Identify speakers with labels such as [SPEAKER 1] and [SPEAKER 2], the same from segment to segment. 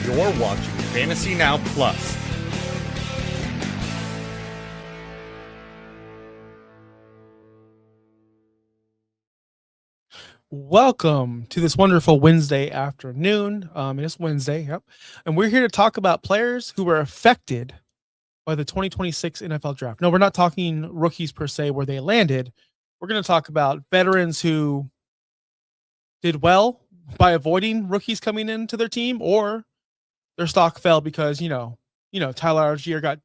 [SPEAKER 1] You're watching Fantasy Now Plus.
[SPEAKER 2] Welcome to this wonderful Wednesday afternoon. It's Wednesday, yep. And we're here to talk about players who were affected by the 2026 NFL draft. No, we're not talking rookies per se where they landed. We're going to talk about veterans who did well by avoiding rookies coming into their team, or their stock fell because Tyler Algier got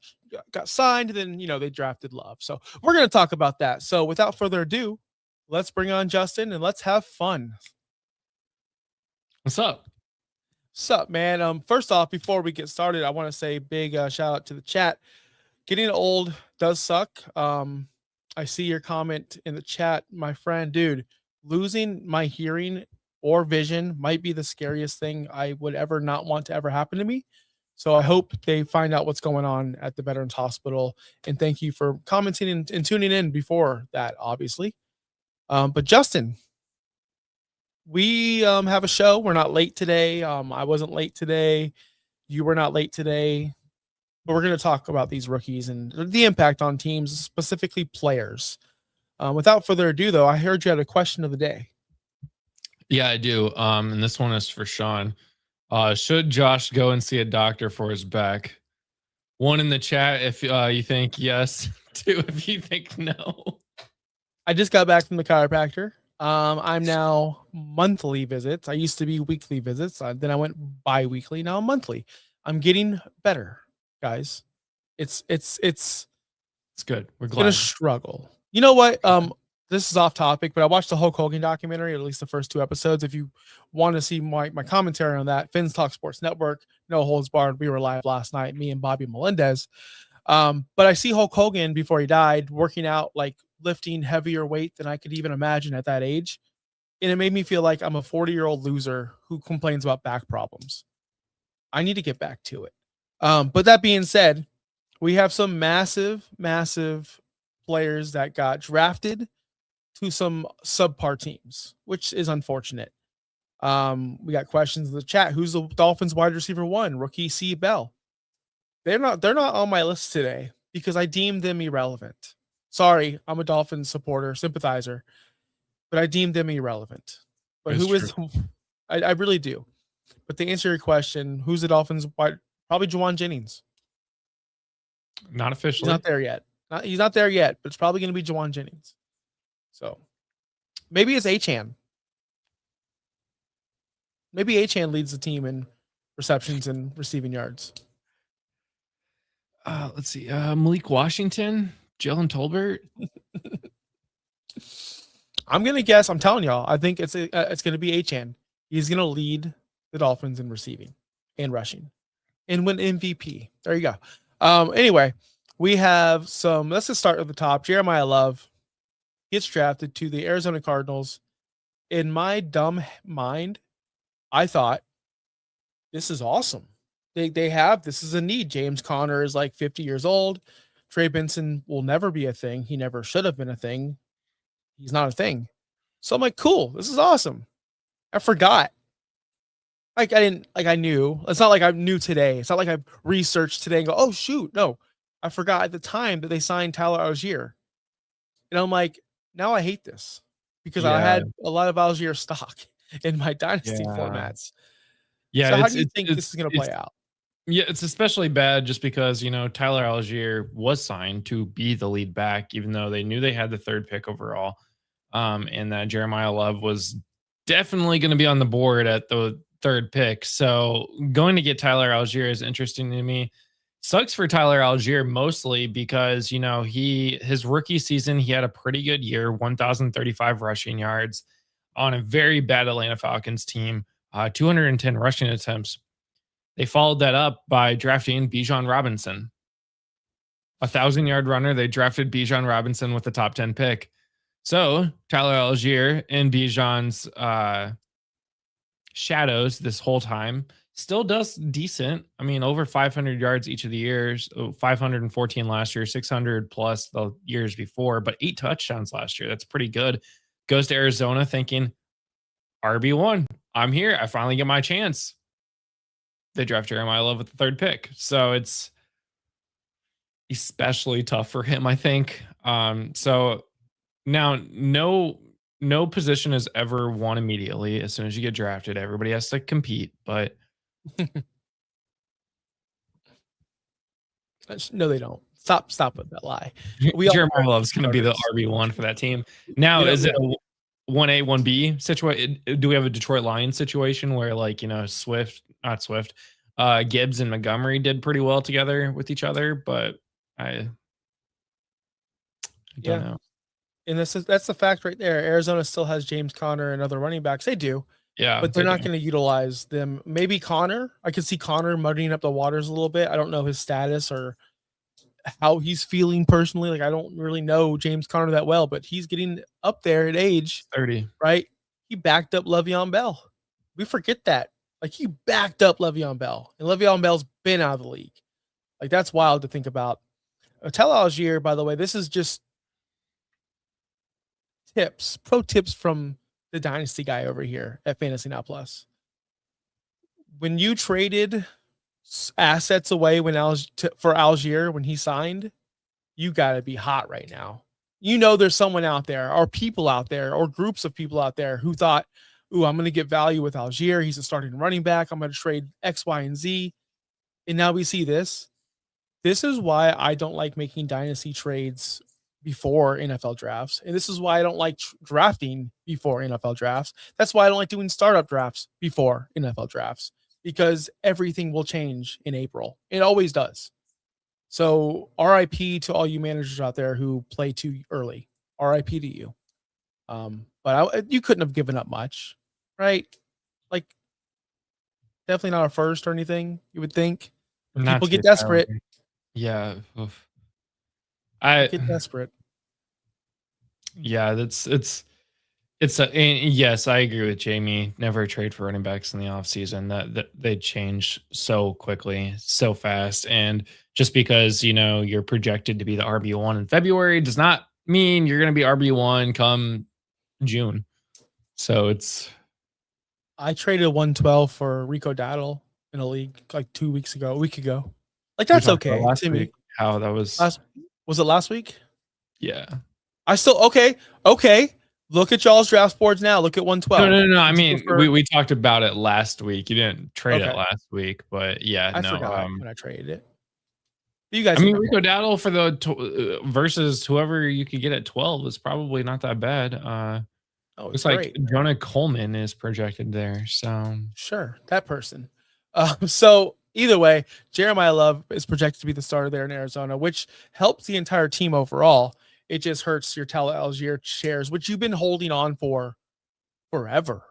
[SPEAKER 2] signed, and then they drafted Love. So we're going to talk about that. So without further ado, let's bring on Justin and let's have fun.
[SPEAKER 3] What's up?
[SPEAKER 2] What's up, man? First off, before we get started, I want to say big shout out to the chat. Getting old does suck. I see your comment in the chat, my friend. Dude, losing my hearing or vision might be the scariest thing I would ever not want to ever happen to me. So I hope they find out what's going on at the Veterans Hospital. And thank you for commenting and tuning in before that, obviously. But Justin, we have a show. We're not late today. I wasn't late today. You were not late today. But we're going to talk about these rookies and the impact on teams, specifically players. Without further ado, though, I heard you had a question of the day.
[SPEAKER 3] Yeah, I do. And this one is for Sean. Should Josh go and see a doctor for his back? One in the chat if you think yes. Two if you think no.
[SPEAKER 2] I just got back from the chiropractor. I'm now monthly visits. I used to be weekly visits. Then I went bi-weekly. Now I'm monthly. I'm getting better, guys. It's
[SPEAKER 3] good. We're glad.
[SPEAKER 2] Gonna struggle. You know what? This is off topic, but I watched the Hulk Hogan documentary, at least the first 2 episodes. If you want to see my commentary on that, Finn's Talk Sports Network, No Holds Barred. We were live last night, me and Bobby Melendez. But I see Hulk Hogan before he died working out, like lifting heavier weight than I could even imagine at that age. And it made me feel like I'm a 40-year-old loser who complains about back problems. I need to get back to it. But that being said, we have some massive players that got drafted to some subpar teams, which is unfortunate. We got questions in the chat. Who's the Dolphins wide receiver 1? Rookie C. Bell. They're not on my list today because I deemed them irrelevant. Sorry, I'm a Dolphins supporter, sympathizer, but I deemed them irrelevant. But who is? I really do. But to answer your question, who's the Dolphins wide? Probably Juwan Jennings.
[SPEAKER 3] Not officially.
[SPEAKER 2] He's not there yet. He's not there yet, but it's probably going to be Juwan Jennings. So maybe it's Achane. Maybe Achane leads the team in receptions and receiving yards.
[SPEAKER 3] Let's see. Malik Washington, Jalen Tolbert.
[SPEAKER 2] I'm gonna guess. I'm telling y'all. I think it's gonna be Achane. He's gonna lead the Dolphins in receiving and rushing, and win MVP. There you go. Anyway, we have some. Let's just start at the top. Jeremiah Love gets drafted to the Arizona Cardinals. In my dumb mind, I thought this is awesome. They have, this is a need. James Conner is like 50 years old. Trey Benson will never be a thing. He never should have been a thing. He's not a thing. So I'm like, cool, this is awesome. I forgot. I knew. It's not like I knew today. It's not like I researched today and go, oh shoot. No, I forgot at the time that they signed Tyler Algier. And I'm like, now I hate this because I had a lot of Algier stock in my dynasty formats.
[SPEAKER 3] Yeah.
[SPEAKER 2] So how do you think this is going to play out?
[SPEAKER 3] Yeah, it's especially bad just because, Tyler Algier was signed to be the lead back, even though they knew they had the 3rd pick overall. And that Jeremiah Love was definitely going to be on the board at the 3rd pick. So going to get Tyler Algier is interesting to me. Sucks for Tyler Algier mostly because, his rookie season, he had a pretty good year, 1,035 rushing yards on a very bad Atlanta Falcons team, 210 rushing attempts. They followed that up by drafting Bijan Robinson, 1,000-yard runner. They drafted Bijan Robinson with the top 10 pick. So Tyler Algier in Bijan's shadows this whole time still does decent. I mean, over 500 yards each of the years, 514 last year, 600 plus the years before, but 8 touchdowns last year. That's pretty good. Goes to Arizona thinking, RB1, I'm here. I finally get my chance. they draft Jeremiah Love with the 3rd pick. So it's especially tough for him, I think. So now no position is ever won immediately. As soon as you get drafted, everybody has to compete. But
[SPEAKER 2] no, they don't. Stop with that lie. We all
[SPEAKER 3] Jeremiah Love's going to be the
[SPEAKER 2] starters.
[SPEAKER 3] RB1 for that team. Now,
[SPEAKER 2] You know,
[SPEAKER 3] is it a 1A, 1B situation? Do we have a Detroit Lions situation where, like, Gibbs and Montgomery did pretty well together with each other, but I don't know.
[SPEAKER 2] And that's the fact right there. Arizona still has James Conner and other running backs. They do.
[SPEAKER 3] Yeah,
[SPEAKER 2] but they're not going to utilize them. Maybe Connor. I could see Connor muddying up the waters a little bit. I don't know his status or how he's feeling personally. Like, I don't really know James Conner that well, but he's getting up there in age.
[SPEAKER 3] 30.
[SPEAKER 2] Right? He backed up Le'Veon Bell. We forget that. Like, he backed up Le'Veon Bell. And Le'Veon Bell's been out of the league. Like, that's wild to think about. Tell Algier, by the way, this is just pro tips from the Dynasty guy over here at Fantasy Now Plus. When you traded assets away for Algier when he signed, you got to be hot right now. You know there's someone out there or people out there or groups of people out there who thought, ooh, I'm going to get value with Algier. He's a starting running back. I'm going to trade X, Y, and Z. And now we see this. This is why I don't like making dynasty trades before NFL drafts. And this is why I don't like drafting before NFL drafts. That's why I don't like doing startup drafts before NFL drafts, because everything will change in April. It always does. So RIP to all you managers out there who play too early. RIP to you. But you couldn't have given up much, right? Like, definitely not a first or anything, you would think. People get desperate.
[SPEAKER 3] Yeah.
[SPEAKER 2] Get desperate.
[SPEAKER 3] Yeah, yes, I agree with Jamie. Never trade for running backs in the offseason. That they change so quickly, so fast. And just because, you're projected to be the RB1 in February does not mean you're going to be RB1 come June. So
[SPEAKER 2] I traded 112 for Rico Dowdle in a league like a week ago. Like, that's okay.
[SPEAKER 3] Last week, how that was.
[SPEAKER 2] Was it last week?
[SPEAKER 3] Yeah.
[SPEAKER 2] I still okay. Look at y'all's draft boards now. Look at 112.
[SPEAKER 3] No. I mean, we talked about it last week. You didn't trade it last week, but yeah,
[SPEAKER 2] I forgot when I traded it. You guys,
[SPEAKER 3] Rico Dowdle for the versus whoever you could get at 12 is probably not that bad. It's like Jonah Coleman is projected there. So
[SPEAKER 2] sure, that person. So either way, Jeremiah Love is projected to be the starter there in Arizona, which helps the entire team overall. It just hurts your Tyler Algier shares, which you've been holding on for forever.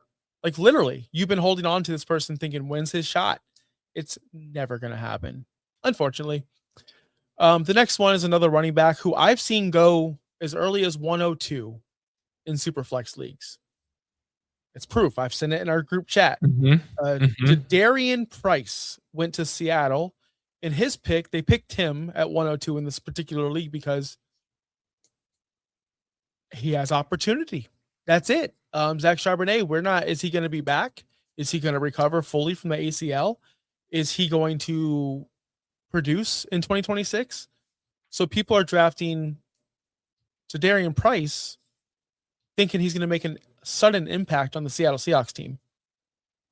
[SPEAKER 2] Like, literally, you've been holding on to this person thinking, when's his shot? It's never going to happen, unfortunately. The next one is another running back who I've seen go as early as 102 in Superflex leagues. It's proof. I've sent it in our group chat. Darian Price went to Seattle. In his pick, they picked him at 102 in this particular league because he has opportunity. That's it. Zach Charbonnet, is he going to be back? Is he going to recover fully from the ACL? Is he going to produce in 2026? So people are drafting Darian Price thinking he's going to make a sudden impact on the Seattle Seahawks team.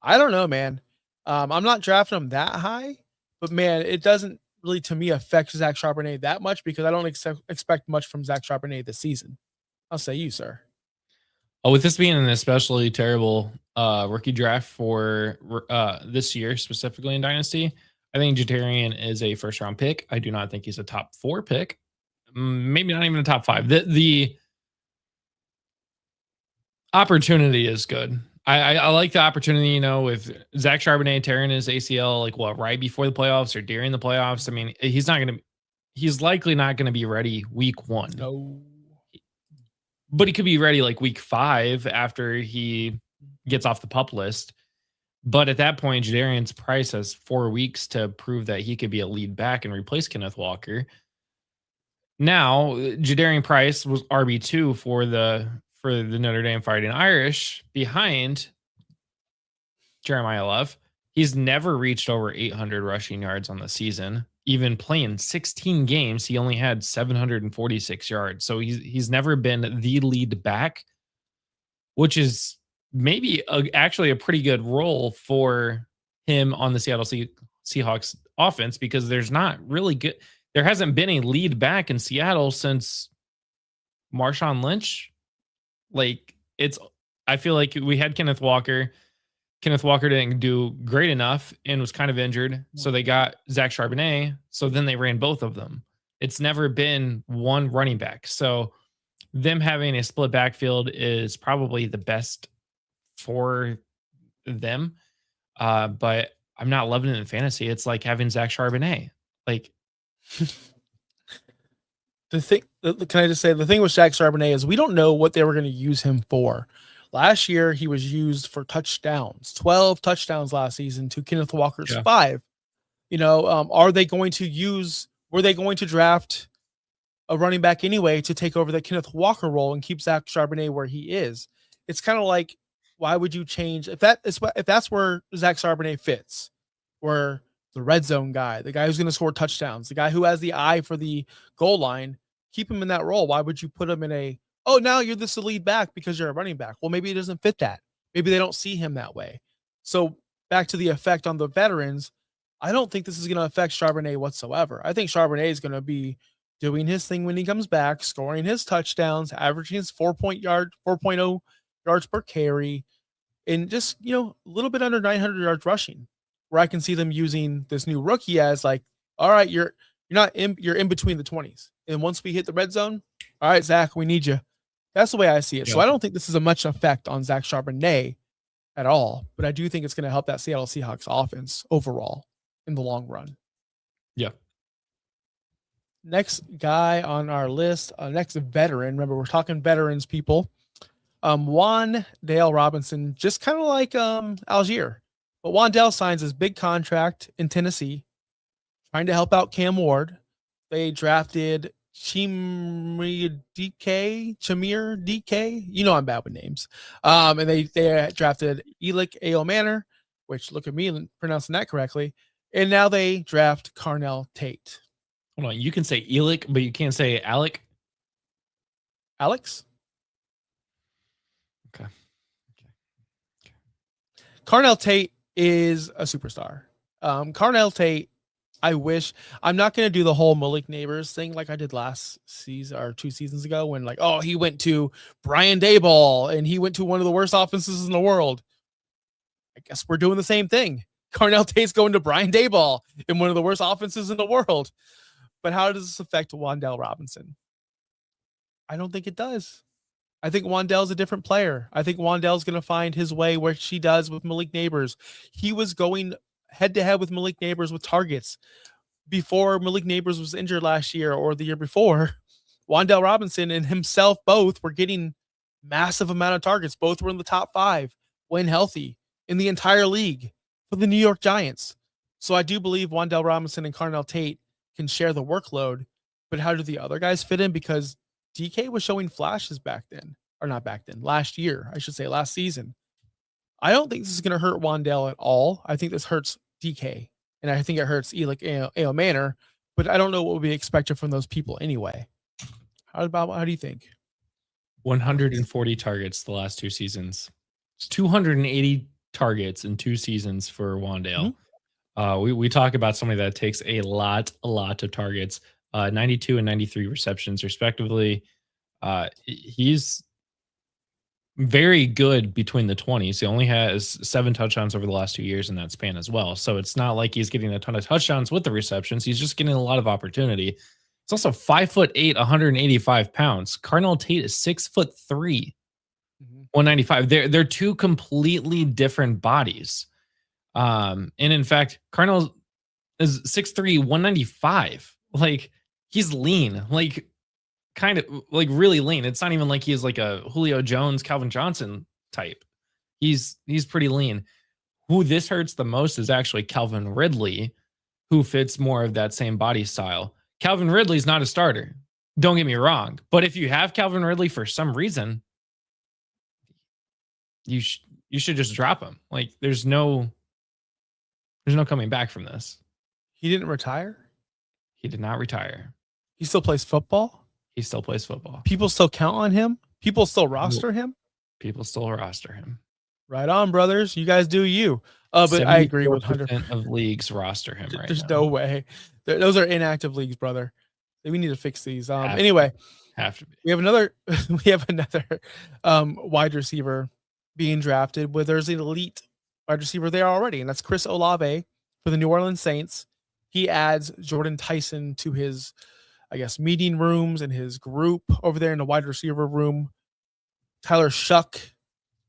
[SPEAKER 2] I don't know, man. I'm not drafting him that high, but man, it doesn't really, to me, affect Zach Charbonnet that much because I don't expect much from Zach Charbonnet this season. I'll say you, sir.
[SPEAKER 3] Oh, with this being an especially terrible rookie draft for this year, specifically in Dynasty, I think Jadarian is a first-round pick. I do not think he's a top 4 pick. Maybe not even a top 5. The opportunity is good. I like the opportunity, with Zach Charbonnet tearing his ACL, right before the playoffs or during the playoffs. I mean, he's likely not going to be ready week 1.
[SPEAKER 2] No.
[SPEAKER 3] But he could be ready week 5 after he gets off the PUP list. But at that point, Jadarian Price has 4 weeks to prove that he could be a lead back and replace Kenneth Walker. Now, Jadarian Price was RB2 for the Notre Dame Fighting Irish behind Jeremiah Love. He's never reached over 800 rushing yards on the season. Even playing 16 games, he only had 746 yards. So he's never been the lead back, which is maybe actually a pretty good role for him on the Seahawks offense, because there's not really good. There hasn't been a lead back in Seattle since Marshawn Lynch. Like, I feel like we had Kenneth Walker. Kenneth Walker didn't do great enough and was kind of injured. So they got Zach Charbonnet. So then they ran both of them. It's never been one running back. So them having a split backfield is probably the best for them. But I'm not loving it in fantasy. It's like having Zach Charbonnet. Like,
[SPEAKER 2] can I just say, the thing with Zach Charbonnet is we don't know what they were going to use him for. Last year, he was used for touchdowns, 12 touchdowns last season to Kenneth Walker's 5. Were they going to draft a running back anyway to take over the Kenneth Walker role and keep Zach Charbonnet where he is? It's kind of like, why would you change if that's where Zach Charbonnet fits, where the red zone guy, the guy who's going to score touchdowns, the guy who has the eye for the goal line, keep him in that role. Why would you put him in now you're this lead back because you're a running back? Well, maybe it doesn't fit that. Maybe they don't see him that way. So back to the effect on the veterans, I don't think this is going to affect Charbonnet whatsoever. I think Charbonnet is going to be doing his thing when he comes back, scoring his touchdowns, averaging his 4.0 yards per carry, and just, a little bit under 900 yards rushing, where I can see them using this new rookie as like, all right, you're in between the 20s. And once we hit the red zone, all right, Zach, we need you. That's the way I see it. So I don't think this is a much effect on Zach Charbonnet at all, but I do think it's going to help that Seattle Seahawks offense overall in the long run.
[SPEAKER 3] Yeah.
[SPEAKER 2] Next guy on our list, next veteran. Remember, we're talking veterans, people. Wan'Dale Robinson, just kind of like Algier. But Wan'Dale signs his big contract in Tennessee, trying to help out Cam Ward. They drafted Chamir DK. I'm bad with names. And they drafted Elick Aomanor, which, look at me pronouncing that correctly. And now they draft Carnell Tate.
[SPEAKER 3] Hold on, you can say Elick, but you can't say Alec.
[SPEAKER 2] Alex?
[SPEAKER 3] Okay.
[SPEAKER 2] Carnell Tate is a superstar. Carnell Tate, I'm not going to do the whole Malik Neighbors thing like I did last season or 2 seasons ago when he went to Brian Daboll and he went to one of the worst offenses in the world. I guess we're doing the same thing. Carnell Tate's going to Brian Daboll in one of the worst offenses in the world. But how does this affect Wan'Dale Robinson? I don't think it does. I think Wan'Dale's a different player. I think Wan'Dale's going to find his way where she does with Malik Neighbors. He was going head-to-head with Malik Neighbors with targets before Malik Neighbors was injured last year or the year before. Wan'Dale Robinson and himself both were getting massive amount of targets. Both were in the top 5 when healthy in the entire league for the New York Giants. So I do believe Wan'Dale Robinson and Carnell Tate can share the workload, but how do the other guys fit in? Because DK was showing flashes last year, I should say last season. I don't think this is going to hurt Wan'Dale at all. I think this hurts DK, and I think it hurts Elick Aomanor, but I don't know what would be expected from those people anyway. How do you think?
[SPEAKER 3] 140 targets the last 2 seasons. It's 280 targets in 2 seasons for Wan'Dale. We talk about somebody that takes a lot of targets, 92 and 93 receptions respectively. He's very good between the 20s. He only has 7 touchdowns over the last 2 years in that span as well. So it's not like he's getting a ton of touchdowns with the receptions. He's just getting a lot of opportunity. It's also 5'8", 185 pounds. Carnell Tate is 6'3", 195. They're 2 completely different bodies. And in fact, Carnell is 6'3", 195. Like, he's lean, like kind of like really lean. It's not even like he's like a Julio Jones, Calvin Johnson type. He's pretty lean. Who this hurts the most is actually Calvin Ridley, who fits more of that same body style. Calvin Ridley's not a starter. Don't get me wrong. But if you have Calvin Ridley for some reason, you should just drop him. Like, there's no There's no coming back from this.
[SPEAKER 2] He didn't retire.
[SPEAKER 3] He did not retire.
[SPEAKER 2] He still plays football.
[SPEAKER 3] He still plays football.
[SPEAKER 2] People still count on him. People still roster him.
[SPEAKER 3] People still roster him.
[SPEAKER 2] Right on, brothers. You guys do you. But I agree with
[SPEAKER 3] 100% of leagues roster him right
[SPEAKER 2] There's
[SPEAKER 3] now.
[SPEAKER 2] no way. Those are inactive leagues, brother. We need to fix these.
[SPEAKER 3] Have
[SPEAKER 2] Anyway,
[SPEAKER 3] have to be.
[SPEAKER 2] we have another wide receiver being drafted where there's an elite wide receiver there already, and that's Chris Olave for the New Orleans Saints. He adds Jordan Tyson to his, I guess, meeting rooms and his group over there in the wide receiver room. Tyler Shuck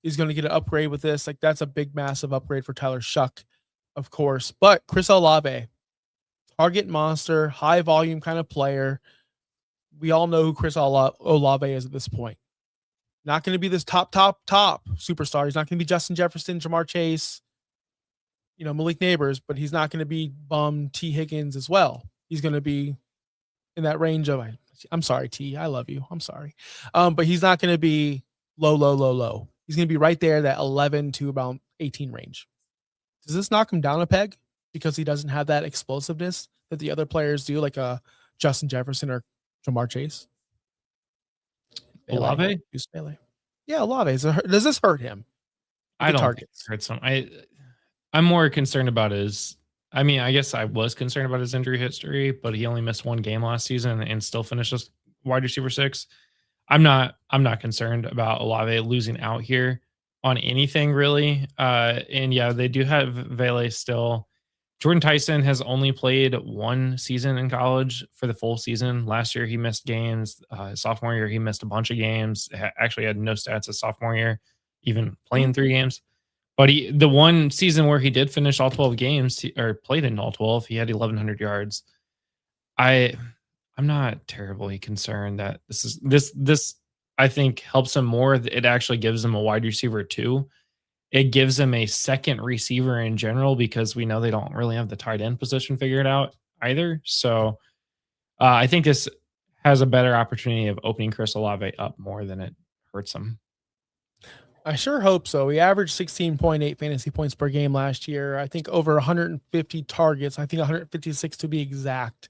[SPEAKER 2] is going to get an upgrade with this. Like, that's a big, massive upgrade for Tyler Shuck, of course. But Chris Olave, target monster, high volume kind of player. We all know who Chris Olave is at this point. Not going to be this top superstar. He's not going to be Justin Jefferson, Jamar Chase, Malik Neighbors, but he's not going to be bum T. Higgins as well. He's going to be in that range of, I'm sorry, T. I love you. I'm sorry. But he's not going to be low. He's going to be right there, that 11 to about 18 range. Does this knock him down a peg because he doesn't have that explosiveness that the other players do, like Justin Jefferson or Jamar Chase?
[SPEAKER 3] Olave?
[SPEAKER 2] Yeah, Olave. Does this hurt him?
[SPEAKER 3] I don't think it hurts him. I'm more concerned about I guess I was concerned about his injury history, but he only missed one game last season and still finished as wide receiver 6. I'm not concerned about Olave losing out here on anything really. And yeah, they do have Vele still. Jordan Tyson has only played one season in college for the full season. Last year he missed games. Sophomore year he missed a bunch of games. Actually had no stats as sophomore year, even playing 3 games. But the one season where he did finish all 12 games, or played in all 12, he had 1,100 yards. I'm not terribly concerned that this I think helps him more. It actually gives him a wide receiver 2. It gives him a second receiver in general because we know they don't really have the tight end position figured out either. So I think this has a better opportunity of opening Chris Olave up more than it hurts him.
[SPEAKER 2] I sure hope so. He averaged 16.8 fantasy points per game last year. I think over 150 targets. I think 156 to be exact.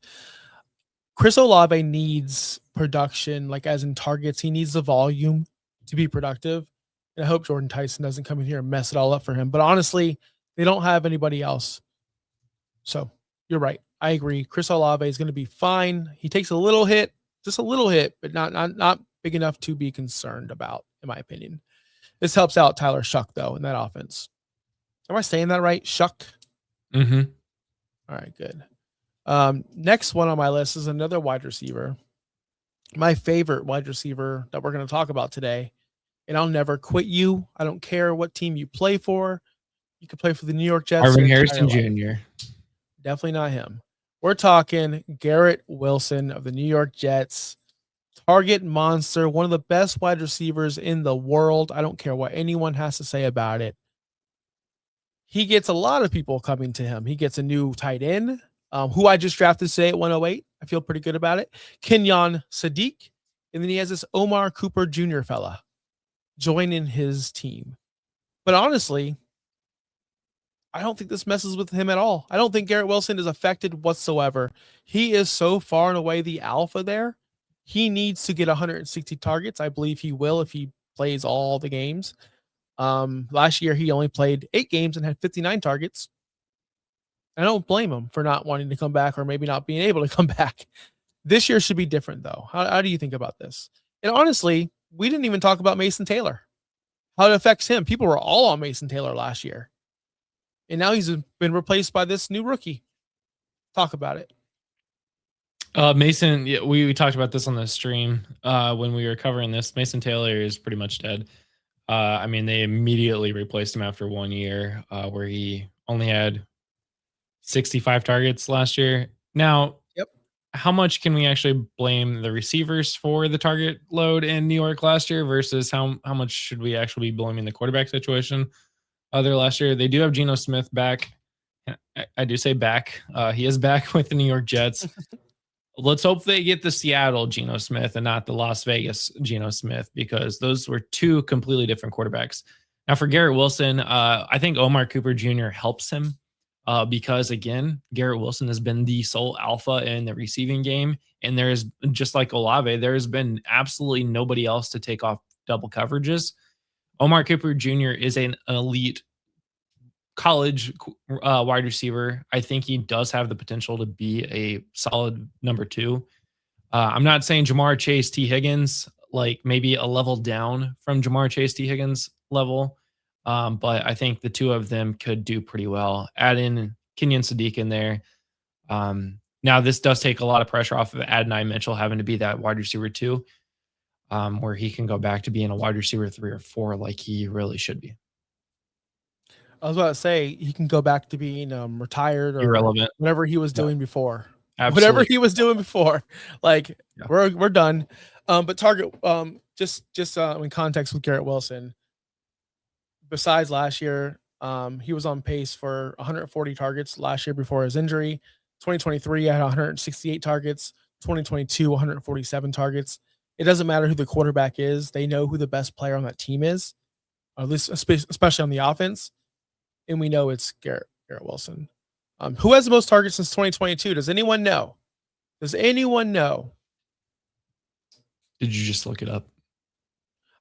[SPEAKER 2] Chris Olave needs production, like as in targets. He needs the volume to be productive. And I hope Jordan Tyson doesn't come in here and mess it all up for him. But honestly, they don't have anybody else. So you're right. I agree. Chris Olave is going to be fine. He takes a little hit, just a little hit, but not big enough to be concerned about, in my opinion. This helps out Tyler Shuck, though, in that offense. Am I saying that right? Shuck?
[SPEAKER 3] Mm-hmm.
[SPEAKER 2] All right, good. Next one on my list is another wide receiver. My favorite wide receiver that we're going to talk about today. And I'll never quit you. I don't care what team you play for. You could play for the New York Jets.
[SPEAKER 3] Marvin Harrison Jr.
[SPEAKER 2] Definitely not him. We're talking Garrett Wilson of the New York Jets. Target monster, one of the best wide receivers in the world. I don't care what anyone has to say about it. He gets a lot of people coming to him. He gets a new tight end, who I just drafted today at 108. I feel pretty good about it. Kenyon Sadiq. And then he has this Omar Cooper Jr. fella joining his team. But honestly, I don't think this messes with him at all. I don't think Garrett Wilson is affected whatsoever. He is so far and away the alpha there. He needs to get 160 targets. I believe he will if he plays all the games. Last year, he only played 8 games and had 59 targets. I don't blame him for not wanting to come back or maybe not being able to come back. This year should be different, though. How do you think about this? And honestly, we didn't even talk about Mason Taylor, how it affects him. People were all on Mason Taylor last year. And now he's been replaced by this new rookie. Talk about it.
[SPEAKER 3] Mason, yeah, we talked about this on the stream when we were covering this. Mason Taylor is pretty much dead. I mean, they immediately replaced him after 1 year where he only had 65 targets last year. Now, how much can we actually blame the receivers for the target load in New York last year versus how much should we actually be blaming the quarterback situation there last year? They do have Geno Smith back. I do say back. He is back with the New York Jets. Let's hope they get the Seattle Geno Smith and not the Las Vegas Geno Smith, because those were 2 completely different quarterbacks. Now for Garrett Wilson, I think Omar Cooper Jr. helps him because again, Garrett Wilson has been the sole alpha in the receiving game. And there's just like Olave, there's been absolutely nobody else to take off double coverages. Omar Cooper Jr. is an elite college wide receiver. I think he does have the potential to be a solid number 2. I'm not saying Jamar Chase, T. Higgins, like maybe a level down from Jamar Chase, T. Higgins level. But I think the two of them could do pretty well. Add in Kenyon Sadiq in there. Now, this does take a lot of pressure off of Adonai Mitchell having to be that wide receiver 2, where he can go back to being a wide receiver 3 or 4 like he really should be.
[SPEAKER 2] I was about to say he can go back to being retired or
[SPEAKER 3] Irrelevant.
[SPEAKER 2] whatever he was doing before.
[SPEAKER 3] Absolutely.
[SPEAKER 2] Whatever he was doing before. Like
[SPEAKER 3] Yeah.
[SPEAKER 2] we're done. But target just in context with Garrett Wilson. Besides last year, he was on pace for 140 targets last year before his injury. 2023 had 168 targets. 2022 147 targets. It doesn't matter who the quarterback is; they know who the best player on that team is, or at least especially on the offense. And we know it's Garrett Wilson. Who has the most targets since 2022? Does anyone know? Does anyone know?
[SPEAKER 3] Did you just look it up?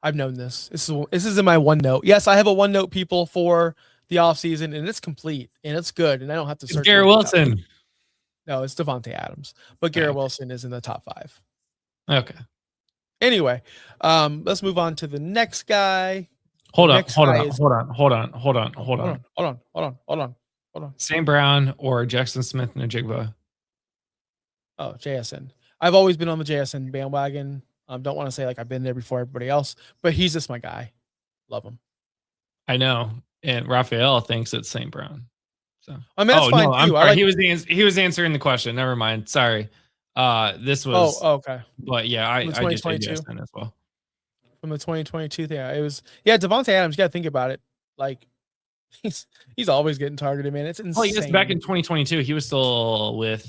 [SPEAKER 2] I've known this. This is in my OneNote. Yes, I have a OneNote, people, for the offseason, and it's complete and it's good, and I don't have to search.
[SPEAKER 3] It's Garrett Wilson.
[SPEAKER 2] No, it's Devontae Adams, but Garrett Wilson is in the top 5.
[SPEAKER 3] Okay.
[SPEAKER 2] Anyway, let's move on to the next guy.
[SPEAKER 3] Hold on. St. Brown or Jackson Smith and Njigba?
[SPEAKER 2] Oh, JSN. I've always been on the JSN bandwagon. Don't want to say like I've been there before everybody else, but he's just my guy. Love him.
[SPEAKER 3] I know. And Raphael thinks it's St. Brown. So
[SPEAKER 2] I mean, that's fine
[SPEAKER 3] no,
[SPEAKER 2] too.
[SPEAKER 3] Like, he was answering the question. Never mind. Sorry. This was
[SPEAKER 2] okay.
[SPEAKER 3] But yeah, I just did JSN as well.
[SPEAKER 2] From the 2022 thing. It was Devontae Adams, you gotta think about it. Like he's always getting targeted, man. It's insane.
[SPEAKER 3] Well, yes, back in 2022, he was still with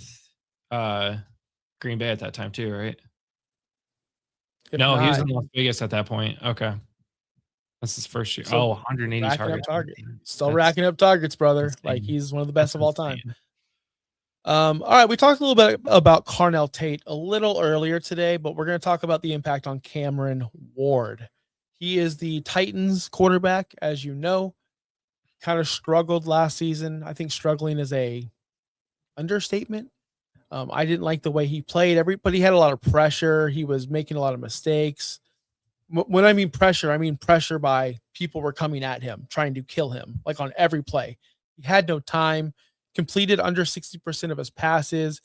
[SPEAKER 3] Green Bay at that time too, right? He was in Las Vegas at that point. Okay. That's his first year. 180 targets.
[SPEAKER 2] Still racking up targets, brother.
[SPEAKER 3] Insane.
[SPEAKER 2] Like he's one of the best of all time. All right, we talked a little bit about Carnell Tate a little earlier today, but we're going to talk about the impact on Cameron Ward. He is the Titans quarterback, as you know. Kind of struggled last season. I think struggling is a understatement. I didn't like the way he played. Everybody had a lot of pressure. He was making a lot of mistakes. When I mean pressure by people were coming at him, trying to kill him, like on every play. He had no time, completed under 60% of his passes,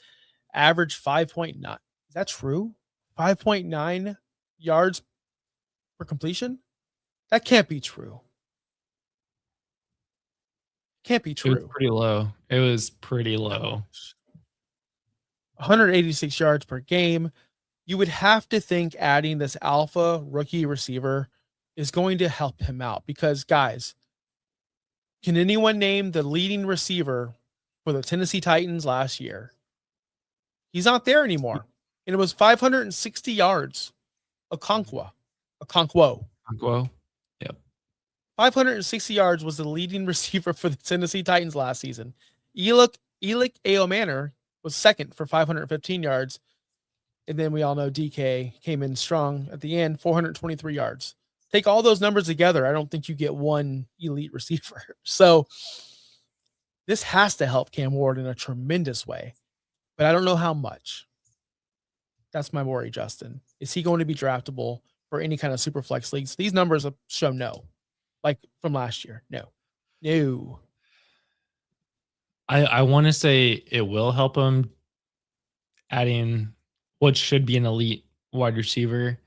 [SPEAKER 2] averaged 5.9. Is that true? 5.9 yards per completion? That can't be true. Can't be true.
[SPEAKER 3] It was pretty low.
[SPEAKER 2] 186 yards per game. You would have to think adding this alpha rookie receiver is going to help him out because, guys, can anyone name the leading receiver for the Tennessee Titans last year? He's not there anymore. And it was 560 yards. Okonkwo.
[SPEAKER 3] Yep.
[SPEAKER 2] 560 yards was the leading receiver for the Tennessee Titans last season. Elick Aomanor was second for 515 yards. And then we all know DK came in strong at the end, 423 yards. Take all those numbers together. I don't think you get one elite receiver. So this has to help Cam Ward in a tremendous way, but I don't know how much. That's my worry, Justin. Is he going to be draftable for any kind of super flex leagues? These numbers show no, like from last year. No.
[SPEAKER 3] I want to say it will help him adding what should be an elite wide receiver.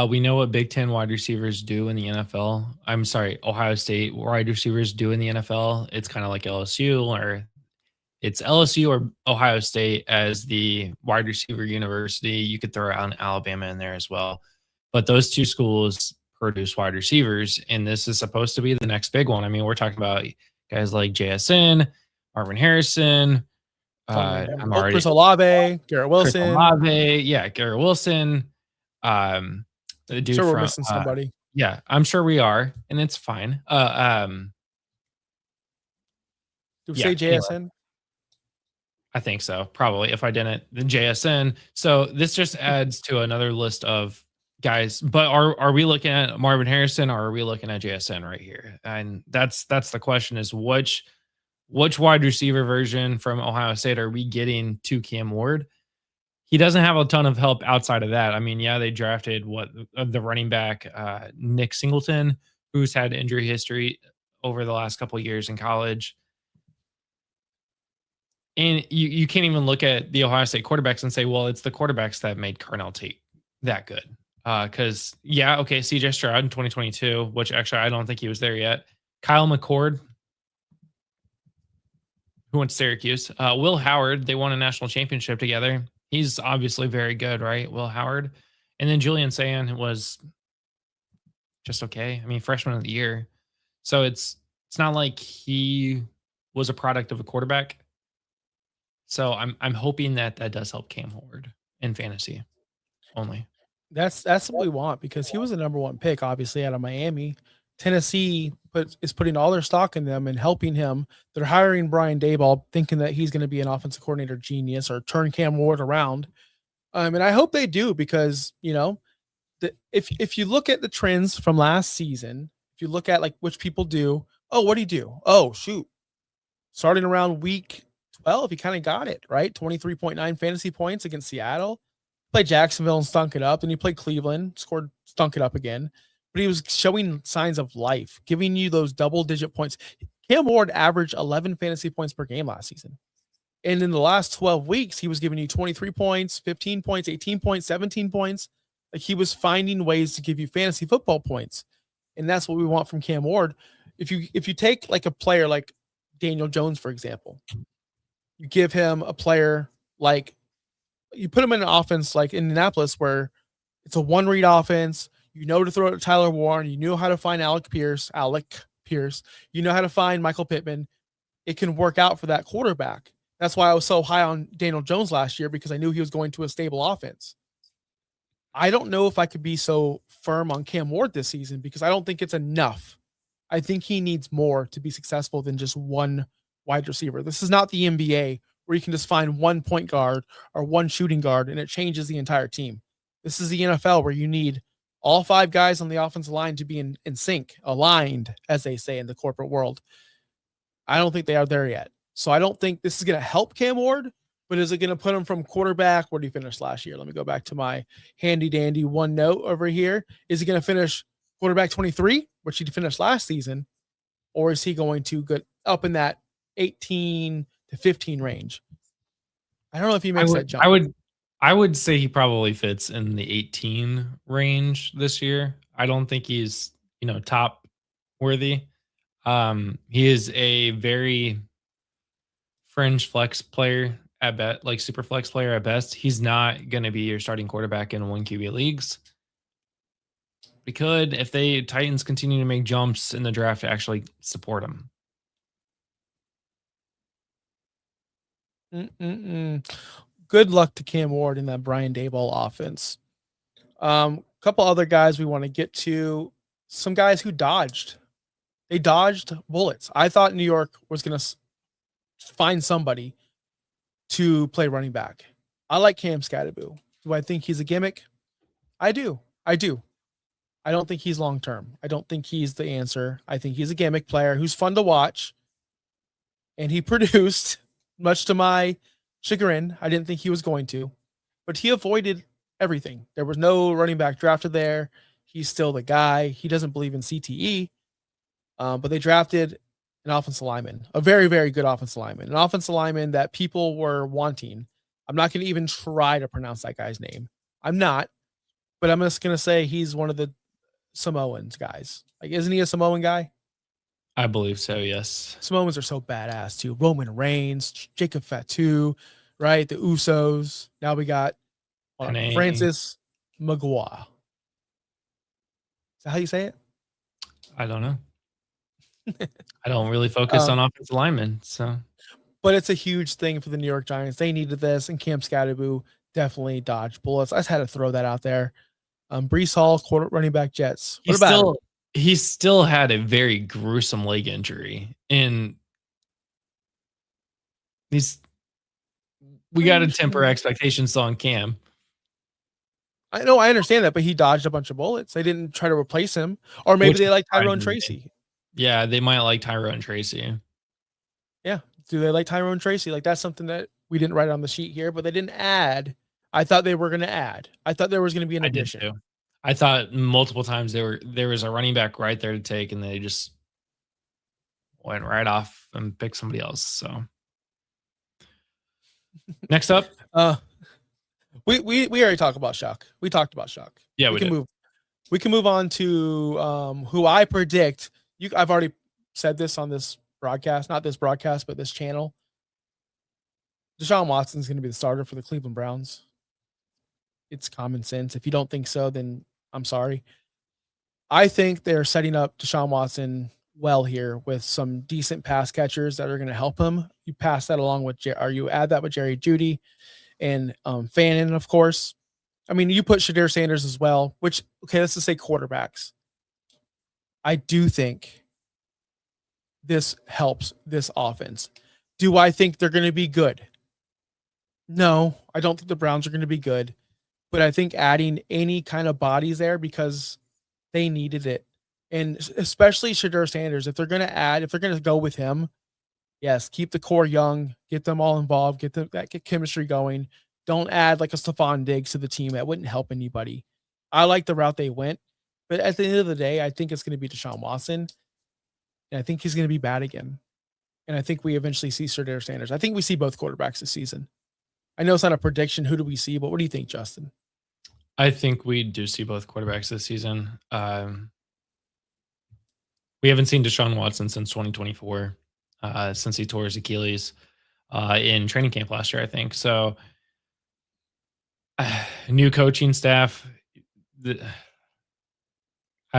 [SPEAKER 3] We know what Big Ten wide receivers do in the NFL. I'm sorry, Ohio State wide receivers do in the NFL. It's kind of like LSU, or it's LSU or Ohio State as the wide receiver university. You could throw out Alabama in there as well. But those two schools produce wide receivers, and this is supposed to be the next big one. I mean, we're talking about guys like JSN, Marvin Harrison,
[SPEAKER 2] Chris Olave, Garrett Wilson.
[SPEAKER 3] Garrett Wilson. The dude
[SPEAKER 2] we're missing somebody.
[SPEAKER 3] Yeah, I'm sure we are, and it's fine.
[SPEAKER 2] Do we
[SPEAKER 3] Yeah,
[SPEAKER 2] say JSN?
[SPEAKER 3] I think so. Probably. If I didn't, then JSN. So this just adds to another list of guys. But are we looking at Marvin Harrison or are we looking at JSN right here? And that's the question: is which wide receiver version from Ohio State are we getting to Cam Ward? He doesn't have a ton of help outside of that. I mean, yeah, they drafted the running back Nick Singleton, who's had injury history over the last couple of years in college. And you can't even look at the Ohio State quarterbacks and say, well, it's the quarterbacks that made Cornell Tate that good. Because, okay, CJ Stroud in 2022, which actually I don't think he was there yet. Kyle McCord, who went to Syracuse. Will Howard, they won a national championship together. He's obviously very good, right? Will Howard. And then Julian Sayin was just okay. I mean, freshman of the year. So it's not like he was a product of a quarterback. So I'm hoping that does help Cam Ward in fantasy only.
[SPEAKER 2] That's what we want because he was the number one pick, obviously, out of Miami. Tennessee is putting all their stock in them and helping him. They're hiring Brian Daboll, thinking that he's going to be an offensive coordinator genius or turn Cam Ward around. And I hope they do because if you look at the trends from last season, if you look at like which people do, what do you do? Oh shoot, starting around week 12, he kind of got it right. 23.9 fantasy points against Seattle. Played Jacksonville and stunk it up. Then he played Cleveland, stunk it up again. But he was showing signs of life, giving you those double-digit points. Cam Ward averaged 11 fantasy points per game last season. And in the last 12 weeks, he was giving you 23 points, 15 points, 18 points, 17 points. Like he was finding ways to give you fantasy football points. And that's what we want from Cam Ward. If you take like a player like Daniel Jones, for example, you give him a player like you put him in an offense like Indianapolis where it's a one-read offense. You know to throw it to Tyler Warren. You know how to find Alec Pierce. You know how to find Michael Pittman. It can work out for that quarterback. That's why I was so high on Daniel Jones last year because I knew he was going to a stable offense. I don't know if I could be so firm on Cam Ward this season because I don't think it's enough. I think he needs more to be successful than just one wide receiver. This is not the NBA where you can just find one point guard or one shooting guard and it changes the entire team. This is the NFL where you need all 5 guys on the offensive line to be in sync, aligned, as they say in the corporate world. I don't think they are there yet. So I don't think this is going to help Cam Ward, but is it going to put him from quarterback? Where did he finish last year? Let me go back to my handy dandy one note over here. Is he going to finish quarterback 23, which he finished last season? Or is he going to get up in that 18 to 15 range? I don't know if he makes that jump.
[SPEAKER 3] I would say he probably fits in the 18 range this year. I don't think he's, top worthy. He is a very fringe flex player at best, like super flex player at best. He's not going to be your starting quarterback in 1 QB leagues. We could, if they Titans continue to make jumps in the draft, actually support him.
[SPEAKER 2] Good luck to Cam Ward in that Brian Daboll offense. Couple other guys we want to get to. Some guys who dodged. They dodged bullets. I thought New York was going to find somebody to play running back. I like Cam Scatterboo. Do I think he's a gimmick? I do. I don't think he's long-term. I don't think he's the answer. I think he's a gimmick player who's fun to watch. And he produced, much to my chagrin. I didn't think he was going to, but he avoided everything. There was no running back drafted there. He's still the guy. He doesn't believe in CTE, but they drafted an offensive lineman, a very, very good offensive lineman, an offensive lineman that people were wanting. I'm not going to even try to pronounce that guy's name. I'm not, but I'm just going to say he's one of the Samoans guys. Like, isn't he a Samoan guy?
[SPEAKER 3] I believe so, yes.
[SPEAKER 2] Samoans are so badass too. Roman Reigns, Jacob Fatu, right? The Usos. Now we got Francis Magua. Is that how you say it?
[SPEAKER 3] I don't know. I don't really focus on offensive linemen, so.
[SPEAKER 2] But it's a huge thing for the New York Giants. They needed this, and Cam Scatterboo definitely dodged bullets. I just had to throw that out there. Breece Hall, running back Jets.
[SPEAKER 3] He still had a very gruesome leg injury. And We got to temper expectations on Cam.
[SPEAKER 2] I know, I understand that, but he dodged a bunch of bullets. They didn't try to replace him, or maybe they like Tyrone Tracy.
[SPEAKER 3] Yeah, they might like Tyrone Tracy.
[SPEAKER 2] Yeah, do they like Tyrone Tracy? Like that's something that we didn't write on the sheet here, but they didn't add. I thought they were going to add. I thought there was going to be an addition.
[SPEAKER 3] I thought multiple times there was a running back right there to take, and they just went right off and picked somebody else. So next up,
[SPEAKER 2] we already talked about Shock. We talked about Shock.
[SPEAKER 3] Yeah,
[SPEAKER 2] we can move on to who I predict. I've already said this on this broadcast, not this broadcast, but this channel. Deshaun Watson is going to be the starter for the Cleveland Browns. It's common sense. If you don't think so, then I'm sorry. I think they're setting up Deshaun Watson well here with some decent pass catchers that are going to help him. You pass that along with, or you add that with Jerry Jeudy and Fannin, of course. I mean, you put Shadir Sanders as well, which, okay, let's just say quarterbacks. I do think this helps this offense. Do I think they're going to be good? No, I don't think the Browns are going to be good, but I think adding any kind of bodies there because they needed it. And especially Shadir Sanders, if they're going to go with him, yes, keep the core young, get them all involved, get chemistry going. Don't add like a Stephon Diggs to the team. That wouldn't help anybody. I like the route they went, but at the end of the day, I think it's going to be Deshaun Watson, and I think he's going to be bad again. And I think we eventually see Shadir Sanders. I think we see both quarterbacks this season. I know it's not a prediction. Who do we see? But what do you think, Justin?
[SPEAKER 3] I think we do see both quarterbacks this season. We haven't seen Deshaun Watson since 2024, since he tore his Achilles in training camp last year, I think. So, new coaching staff. I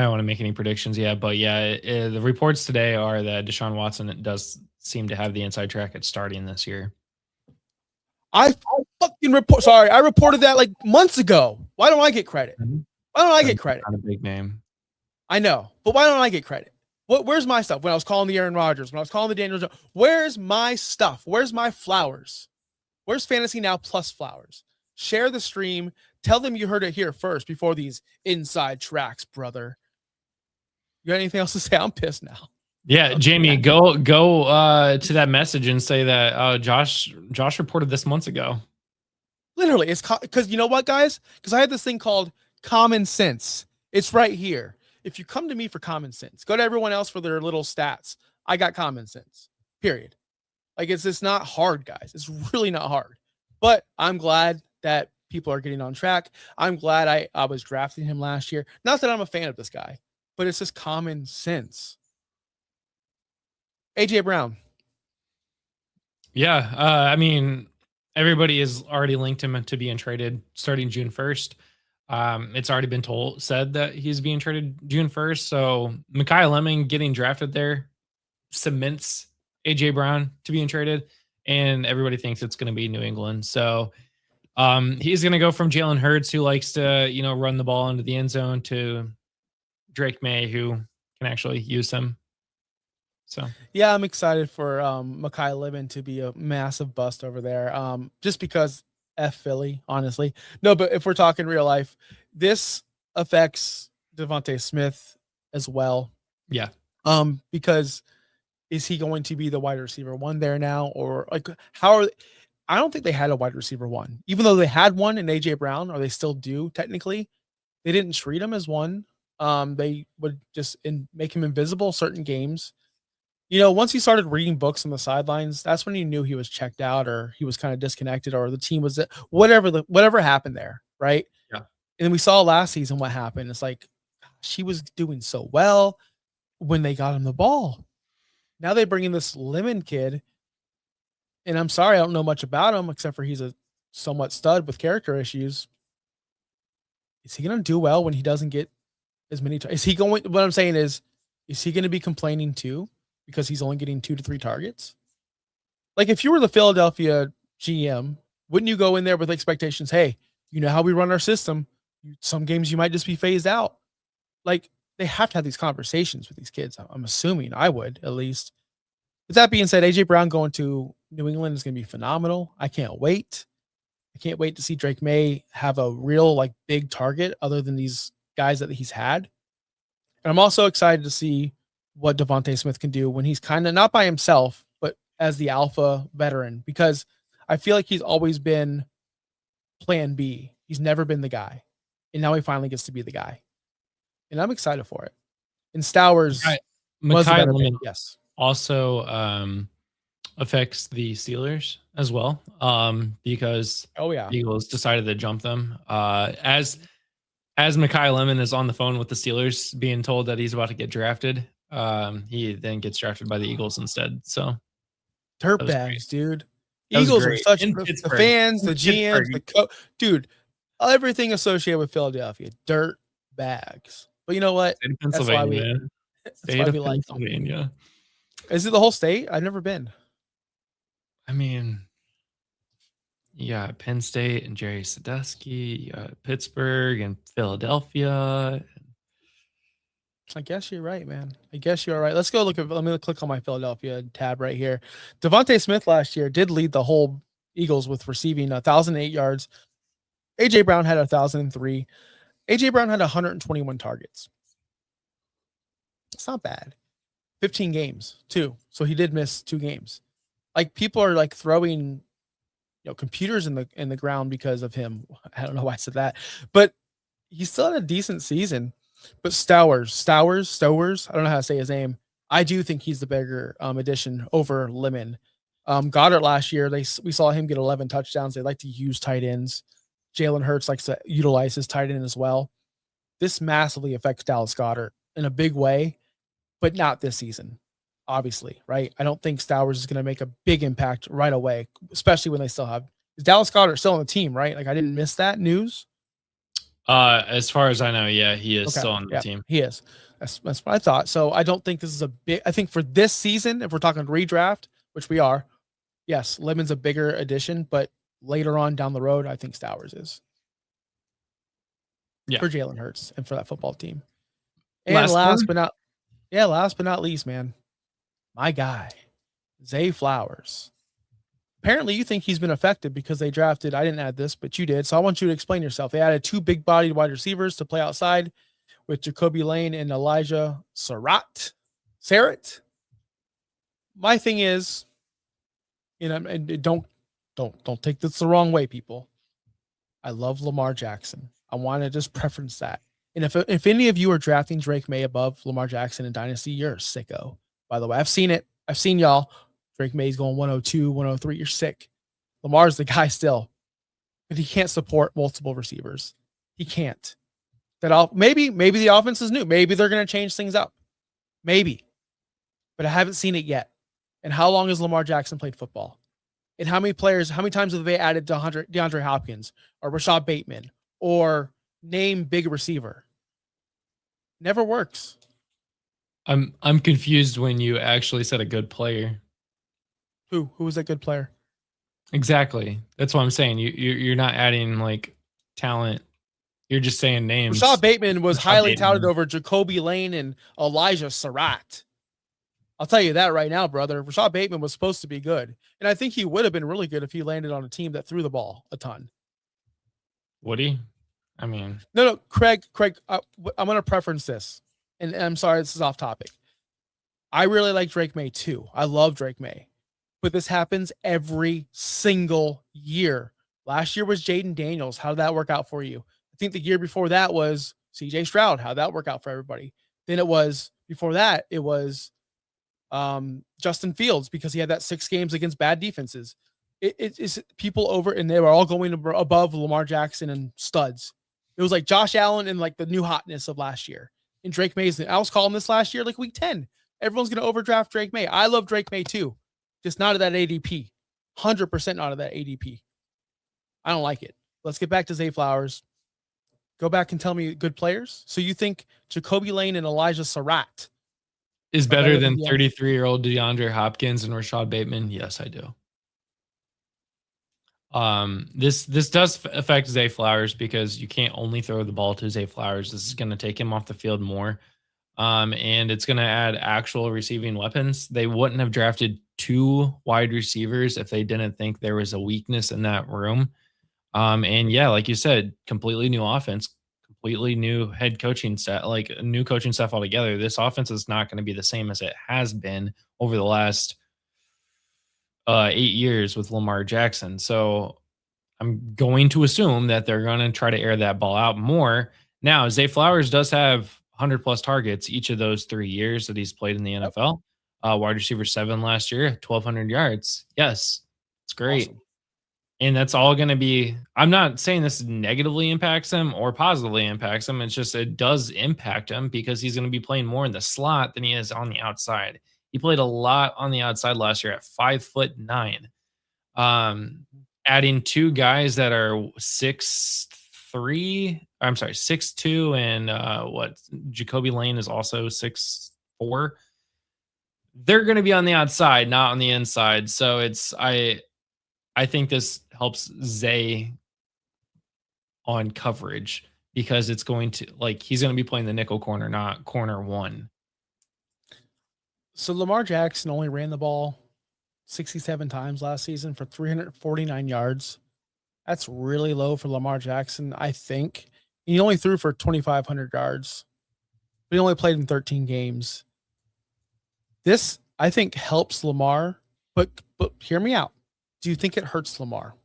[SPEAKER 3] don't want to make any predictions yet, but yeah, the reports today are that Deshaun Watson does seem to have the inside track at starting this year.
[SPEAKER 2] I reported that like months ago. Why don't I get credit? Why don't I get credit?
[SPEAKER 3] Not a big name.
[SPEAKER 2] I know, but why don't I get credit? Where's my stuff? When I was calling the Aaron Rodgers, when I was calling the Daniel Jones, where's my stuff? Where's my flowers? Where's Fantasy Now Plus flowers? Share the stream. Tell them you heard it here first before these inside tracks, brother. You got anything else to say? I'm pissed now.
[SPEAKER 3] Yeah, Jamie, go to that message and say that Josh reported this months ago.
[SPEAKER 2] Literally, it's because you know what, guys? Because I had this thing called common sense. It's right here. If you come to me for common sense, go to everyone else for their little stats. I got common sense. Period. Like it's not hard, guys. It's really not hard. But I'm glad that people are getting on track. I'm glad I was drafting him last year. Not that I'm a fan of this guy, but it's just common sense. AJ Brown.
[SPEAKER 3] Yeah, I mean, everybody has already linked him to being traded starting June 1st. It's already been said that he's being traded June 1st. So Mekhi Lemon getting drafted there cements AJ Brown to being traded, and everybody thinks it's going to be New England. So he's going to go from Jalen Hurts, who likes to run the ball into the end zone, to Drake May, who can actually use him. So
[SPEAKER 2] yeah, I'm excited for Mekhi Lemon to be a massive bust over there. Just because F Philly, honestly. No, but if we're talking real life, this affects Devontae Smith as well.
[SPEAKER 3] Yeah.
[SPEAKER 2] Because is he going to be the wide receiver one there now, or like I don't think they had a wide receiver one, even though they had one in AJ Brown, or they still do technically. They didn't treat him as one. They would just make him invisible certain games. Once he started reading books on the sidelines, that's when he knew he was checked out, or he was kind of disconnected, or the team was whatever happened there, right?
[SPEAKER 3] Yeah.
[SPEAKER 2] And we saw last season what happened. It's like she was doing so well when they got him the ball. Now they bring in this Lemon kid, and I'm sorry, I don't know much about him except for he's a somewhat stud with character issues. Is he going to do well when he doesn't get as many? What I'm saying is he going to be complaining too because he's only getting 2 to 3 targets? Like if you were the Philadelphia GM, wouldn't you go in there with expectations? Hey, you know how we run our system. Some games you might just be phased out. Like they have to have these conversations with these kids. I'm assuming I would, at least. With that being said, AJ Brown going to New England is going to be phenomenal. I can't wait. I can't wait to see Drake May have a real like big target other than these guys that he's had. And I'm also excited to see what Devontae Smith can do when he's kind of not by himself, but as the alpha veteran, because I feel like he's always been plan B. He's never been the guy. And now he finally gets to be the guy. And I'm excited for it. And Stowers was a
[SPEAKER 3] Mekhi
[SPEAKER 2] better pick,
[SPEAKER 3] Lemon
[SPEAKER 2] yes.
[SPEAKER 3] also affects the Steelers as well, because
[SPEAKER 2] Oh yeah.
[SPEAKER 3] the Eagles decided to jump them. As Mekhi Lemon is on the phone with the Steelers, being told that he's about to get drafted, he then gets drafted by the Eagles instead. So
[SPEAKER 2] Dirtbags, dude.
[SPEAKER 3] That was
[SPEAKER 2] Eagles are
[SPEAKER 3] great.
[SPEAKER 2] such
[SPEAKER 3] In
[SPEAKER 2] the
[SPEAKER 3] Pittsburgh.
[SPEAKER 2] fans, the
[SPEAKER 3] In
[SPEAKER 2] GMs,
[SPEAKER 3] Pittsburgh.
[SPEAKER 2] dude. Everything associated with Philadelphia, dirt bags. But you know what?
[SPEAKER 3] State of
[SPEAKER 2] That's why
[SPEAKER 3] Pennsylvania,
[SPEAKER 2] we.
[SPEAKER 3] man.
[SPEAKER 2] That's
[SPEAKER 3] State
[SPEAKER 2] why
[SPEAKER 3] of
[SPEAKER 2] we like them.
[SPEAKER 3] Pennsylvania.
[SPEAKER 2] Is it the whole state? I've never been.
[SPEAKER 3] I mean, you got Penn State and Jerry Sadusky, you got Pittsburgh and Philadelphia.
[SPEAKER 2] I guess you're right, man. I guess you're right. Let's go look at. Let me click on my Philadelphia tab right here. Devontae Smith last year did lead the whole Eagles with receiving 1,008 yards. AJ Brown had 1,003. AJ Brown had 121 targets. It's not bad. 15 games too. So he did miss 2 games. Like people are like throwing, computers in the ground because of him. I don't know why I said that, but he still had a decent season. But Stowers, I don't know how to say his name. I do think he's the bigger addition over Lemon. Goddard last year, we saw him get 11 touchdowns. They like to use tight ends. Jalen Hurts likes to utilize his tight end as well. This massively affects Dallas Goedert in a big way, but not this season, obviously, right? I don't think Stowers is going to make a big impact right away, especially when they still have Dallas Goedert still on the team, right? Like I didn't miss that news.
[SPEAKER 3] As far as I know, yeah, he is still on the team.
[SPEAKER 2] He is. That's what I thought. So I don't think this is a big. I think for this season, if we're talking redraft, which we are, yes, Lemon's a bigger addition, but later on down the road, I think Stowers is.
[SPEAKER 3] Yeah,
[SPEAKER 2] for Jalen Hurts and for that football team. And last but not least, man, my guy, Zay Flowers. Apparently, you think he's been affected because they drafted. I didn't add this, but you did. So I want you to explain yourself. They added 2 big-bodied wide receivers to play outside with Jacoby Lane and Elijah Sarratt. My thing is, and don't take this the wrong way, people. I love Lamar Jackson. I want to just preference that. And if any of you are drafting Drake May above Lamar Jackson in Dynasty, you're a sicko. By the way, I've seen it. I've seen y'all. Drake May's going 102, 103. You're sick. Lamar's the guy still, but he can't support multiple receivers. He can't. Maybe the offense is new. Maybe they're going to change things up. Maybe, but I haven't seen it yet. And how long has Lamar Jackson played football? And how many times have they added DeAndre Hopkins or Rashad Bateman or name big receiver? Never works.
[SPEAKER 3] I'm confused when you actually said a good player.
[SPEAKER 2] Who was that good player?
[SPEAKER 3] Exactly. That's what I'm saying. You're not adding like talent. You're just saying names.
[SPEAKER 2] Rashad Bateman was highly touted over Jacoby Lane and Elijah Sarratt. I'll tell you that right now, brother. Rashad Bateman was supposed to be good. And I think he would have been really good if he landed on a team that threw the ball a ton.
[SPEAKER 3] Would he? I mean.
[SPEAKER 2] No, Craig, I'm going to preference this. And I'm sorry, this is off topic. I really like Drake May too. I love Drake May. But this happens every single year. Last year was Jaden Daniels. How did that work out for you? I think the year before that was CJ Stroud. How'd that work out for everybody? Then before that, it was Justin Fields because he had that 6 games against bad defenses. It's people over, and they were all going above Lamar Jackson and studs. It was like Josh Allen and like the new hotness of last year. And Drake May's. I was calling this last year, like week 10. Everyone's going to overdraft Drake May. I love Drake May too. Just not at that ADP. 100% not at that ADP. I don't like it. Let's get back to Zay Flowers. Go back and tell me good players. So you think Jacoby Lane and Elijah Sarratt
[SPEAKER 3] is better than 33-year-old DeAndre Hopkins and Rashad Bateman? Yes, I do. This does affect Zay Flowers because you can't only throw the ball to Zay Flowers. This is going to take him off the field more. And it's going to add actual receiving weapons. They wouldn't have drafted 2 wide receivers if they didn't think there was a weakness in that room. And yeah, like you said, completely new offense, completely new head coaching set, like a new coaching staff altogether. This offense is not going to be the same as it has been over the last 8 years with Lamar Jackson. So I'm going to assume that they're going to try to air that ball out more. Now, Zay Flowers does have 100 plus targets each of those 3 years that he's played in the NFL. Wide receiver 7 last year, 1,200 yards. Yes, it's great.
[SPEAKER 2] Awesome.
[SPEAKER 3] And that's all going to be, I'm not saying this negatively impacts him or positively impacts him. It's just, it does impact him because he's going to be playing more in the slot than he is on the outside. He played a lot on the outside last year at 5'9". Adding 2 guys that are 6'3", I'm sorry, 6'2", and Jacoby Lane is also 6'4". They're going to be on the outside, not on the inside. So I think this helps Zay on coverage because it's going to, like, he's going to be playing the nickel corner, not corner 1.
[SPEAKER 2] So Lamar Jackson only ran the ball 67 times last season for 349 yards. That's really low for Lamar Jackson, I think. He only threw for 2,500 yards, but he only played in 13 games. This, I think, helps Lamar, but hear me out. Do you think it hurts Lamar?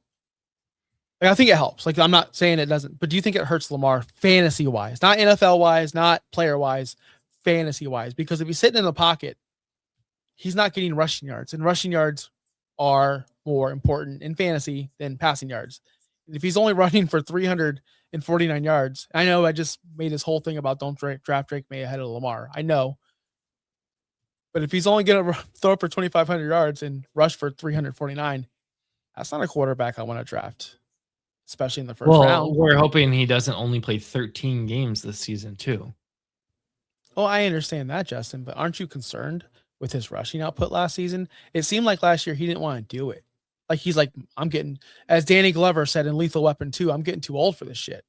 [SPEAKER 2] Like, I think it helps. Like, I'm not saying it doesn't, but do you think it hurts Lamar fantasy-wise? Not NFL-wise, not player-wise, fantasy-wise. Because if he's sitting in the pocket, he's not getting rushing yards. And rushing yards are more important in fantasy than passing yards. And if he's only running for 349 yards, I know I just made this whole thing about don't draft Drake May ahead of Lamar. I know. But if he's only going to throw for 2,500 yards and rush for 349, that's not a quarterback I want to draft, especially in the first round.
[SPEAKER 3] We're hoping he doesn't only play 13 games this season, too.
[SPEAKER 2] Oh, I understand that, Justin, but aren't you concerned with his rushing output last season? It seemed like last year he didn't want to do it. Like, he's like, I'm getting, as Danny Glover said in Lethal Weapon 2, I'm getting too old for this shit.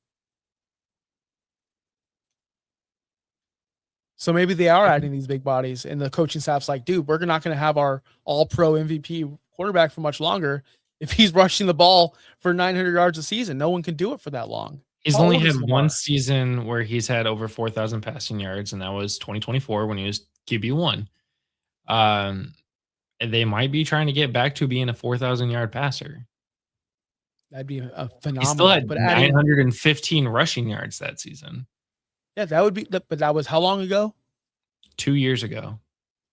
[SPEAKER 2] So maybe they are adding these big bodies, and the coaching staff's like, dude, we're not going to have our all-pro MVP quarterback for much longer if he's rushing the ball for 900 yards a season. No one can do it for that long.
[SPEAKER 3] He's only had one season where he's had over 4,000 passing yards, and that was 2024 when he was QB1. They might be trying to get back to being a 4,000-yard passer.
[SPEAKER 2] That'd be a phenomenal.
[SPEAKER 3] He still had 915 rushing yards that season.
[SPEAKER 2] Yeah, that would be, but that was how long ago?
[SPEAKER 3] 2 years ago.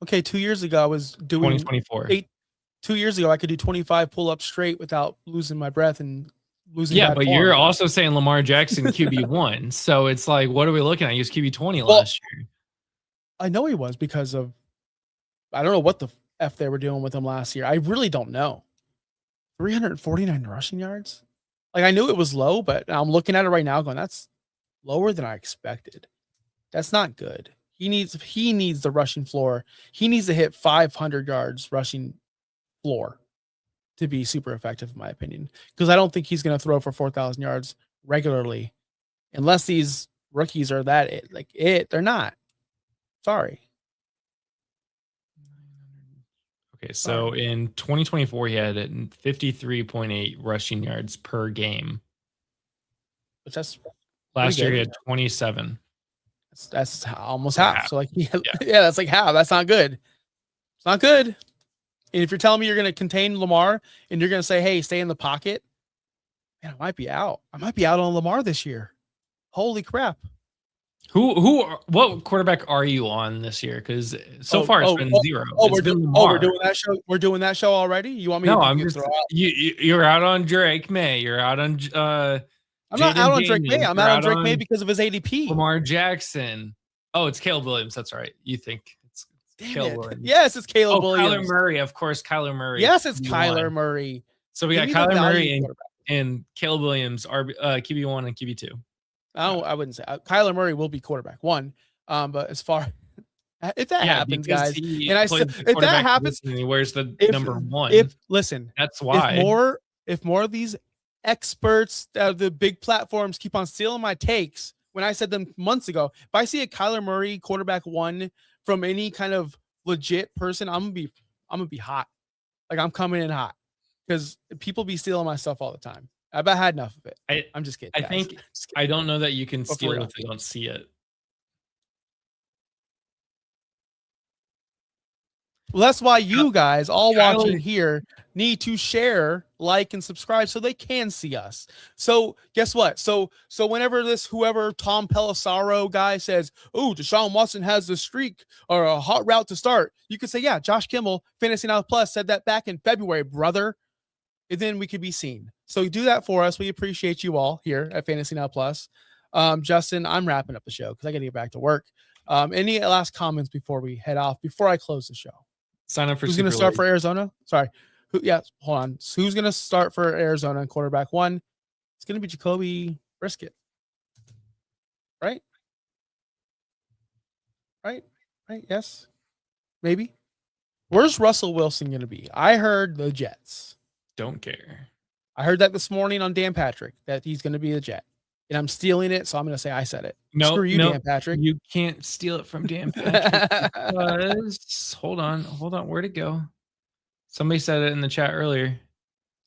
[SPEAKER 2] Okay, 2 years ago I was doing
[SPEAKER 3] 2024.
[SPEAKER 2] 2 years ago I could do 25 pull-ups straight without losing my breath and losing.
[SPEAKER 3] Yeah, but you're also saying Lamar Jackson QB1, so it's like, what are we looking at? He was QB20 last year.
[SPEAKER 2] I know he was because of, I don't know what the F they were doing with him last year. I really don't know. 349 rushing yards. Like, I knew it was low, but I'm looking at it right now going, that's lower than I expected. That's not good. He needs the rushing floor. He needs to hit 500 yards rushing floor to be super effective, in my opinion. Because I don't think he's going to throw for 4,000 yards regularly, unless these rookies are they're not. Sorry.
[SPEAKER 3] Okay, so in 2024, he had 53.8 rushing yards per game.
[SPEAKER 2] Which that's
[SPEAKER 3] last year he had 27.
[SPEAKER 2] That's almost half. So like, yeah, that's like half. That's not good. It's not good. And if you're telling me you're going to contain Lamar and you're going to say, hey, stay in the pocket, man, I might be out. I might be out on Lamar this year. Holy crap.
[SPEAKER 3] What quarterback are you on this year? Because so far it's been zero.
[SPEAKER 2] We're doing that show. We're doing that show already. You want me?
[SPEAKER 3] No, I'm just. You're out on Drake May. You're out on.
[SPEAKER 2] I'm not out on Drake May. I'm out on Drake May because of his ADP.
[SPEAKER 3] Lamar Jackson. Oh, it's Caleb Williams. That's right. You think it's
[SPEAKER 2] Caleb Williams? Yes, it's Caleb Williams.
[SPEAKER 3] Kyler Murray, of course. Kyler Murray.
[SPEAKER 2] Yes, it's Kyler Murray.
[SPEAKER 3] So we got Kyler Murray and Caleb Williams, QB1 and QB2.
[SPEAKER 2] I wouldn't say Kyler Murray will be quarterback one. But as far if that happens, guys, and if that happens,
[SPEAKER 3] where's the number one?
[SPEAKER 2] That's
[SPEAKER 3] why.
[SPEAKER 2] If more of these experts, the big platforms keep on stealing my takes when I said them months ago. If I see a Kyler Murray quarterback 1 from any kind of legit person, I'm gonna be hot. Like I'm coming in hot because people be stealing my stuff all the time. I've had enough of it. I'm just kidding.
[SPEAKER 3] I
[SPEAKER 2] guys.
[SPEAKER 3] think
[SPEAKER 2] Just kidding.
[SPEAKER 3] I don't know that you can
[SPEAKER 2] But for
[SPEAKER 3] steal
[SPEAKER 2] real.
[SPEAKER 3] if they don't see it.
[SPEAKER 2] Well, that's why you guys all watching
[SPEAKER 3] Kyler-
[SPEAKER 2] here need to share, like, and subscribe so they can see us. So guess what? So whenever whoever Tom Pelissaro guy says, "Oh, Deshaun Watson has the streak or a hot route to start," you could say, "Yeah, Josh Kimmel, Fantasy Now Plus said that back in February, brother." And then we could be seen. So do that for us. We appreciate you all here at Fantasy Now Plus. Justin, I'm wrapping up the show because I got to get back to work. Any last comments before we head off? Before I close the show?
[SPEAKER 3] Sign up for
[SPEAKER 2] Who's going to
[SPEAKER 3] Super
[SPEAKER 2] start
[SPEAKER 3] League.
[SPEAKER 2] for Arizona? Sorry. Hold on. So who's going to start for Arizona in quarterback 1? It's going to be Jacoby Brisket. Right? Right? Yes. Maybe. Where's Russell Wilson going to be? I heard the Jets.
[SPEAKER 3] Don't care.
[SPEAKER 2] I heard that this morning on Dan Patrick that he's going to be the Jet. And I'm stealing it, so I'm going to say I said it.
[SPEAKER 3] No,
[SPEAKER 2] Screw you, Dan Patrick.
[SPEAKER 3] You can't steal it from Dan Patrick. Because, hold on. Where'd it go? Somebody said it in the chat earlier.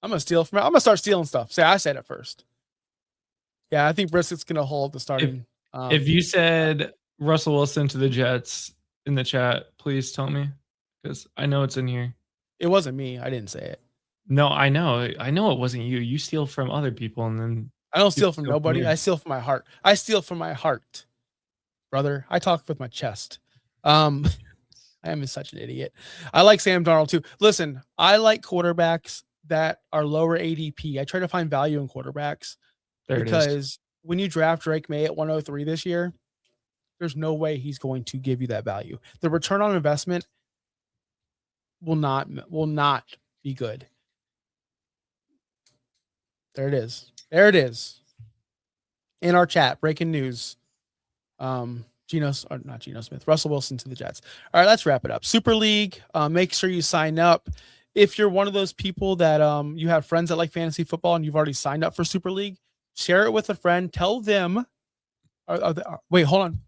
[SPEAKER 2] I'm going to start stealing stuff. Say I said it first. Yeah, I think Brisket's going to hold the starting.
[SPEAKER 3] If you said Russell Wilson to the Jets in the chat, please tell me, because I know it's in here.
[SPEAKER 2] It wasn't me. I didn't say it.
[SPEAKER 3] No, I know it wasn't you. You steal from other people, and then
[SPEAKER 2] I don't steal from nobody.
[SPEAKER 3] you.
[SPEAKER 2] I steal from my heart. I steal from my heart, brother. I talk with my chest. I am such an idiot. I like Sam Darnold too. Listen, I like quarterbacks that are lower ADP. I try to find value in quarterbacks because when you draft Drake May at 103 this year, there's no way he's going to give you that value. The return on investment will not be good. There it is. In our chat, breaking news. Not Geno Smith, Russell Wilson to the Jets. All right, let's wrap it up. Super League. Make sure you sign up. If you're one of those people that you have friends that like fantasy football and you've already signed up for Super League, share it with a friend. Tell them. Wait, hold on.